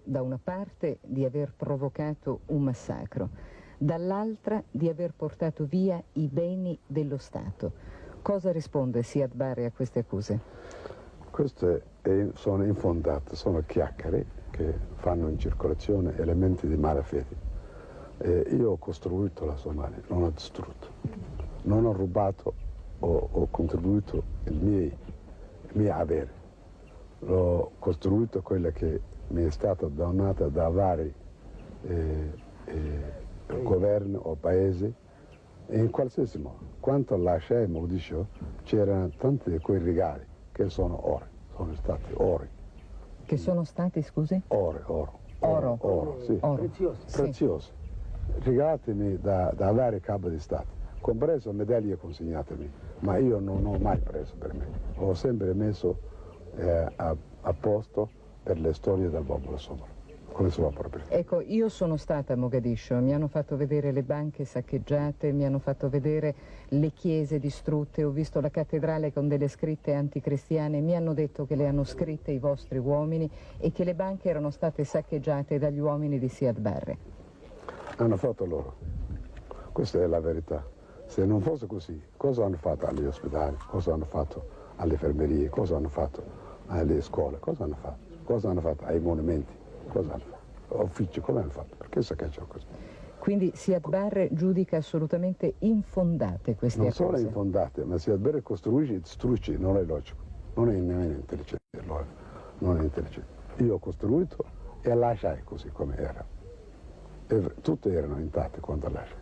da una parte di aver provocato un massacro, dall'altra di aver portato via i beni dello Stato. Cosa risponde Siad Barre a queste accuse? Queste sono infondate, sono chiacchiere che fanno in circolazione elementi di malafede. Io ho costruito la Somalia, non ho distrutto, non ho rubato, ho contribuito il mio avere. L'ho costruito quella che mi è stata donata da vari governi o paesi, in qualsiasi modo. Quando lasciai Mogadiscio c'erano tanti di quei regali che sono oro, sono stati ori. Che sono stati, scusi? Oro, sì. Preziosi. Preziosi. Regalatemi da vari capi di Stato, compreso medaglie consegnatemi, ma io non ho mai preso per me. Ho sempre messo a posto per le storie del popolo somalo, come si va proprio. Ecco, io sono stata a Mogadiscio, mi hanno fatto vedere le banche saccheggiate, mi hanno fatto vedere le chiese distrutte, ho visto la cattedrale con delle scritte anticristiane, mi hanno detto che le hanno scritte i vostri uomini e che le banche erano state saccheggiate dagli uomini di Siad Barre. Hanno fatto loro, questa è la verità. Se non fosse così, cosa hanno fatto agli ospedali, cosa hanno fatto alle infermerie, cosa hanno fatto alle scuole, cosa hanno fatto? Cosa hanno fatto ai monumenti, cosa hanno fatto? Uffici, come hanno fatto? Perché saccheggiano così? Quindi Siad Barre giudica assolutamente infondate queste accuse. Non sono infondate, ma Siad Barre costruisce e distrugge, non è logico, non è nemmeno intelligente, non è intelligente. Io ho costruito e lasciai così come era. E tutte erano intatte quando lasciai.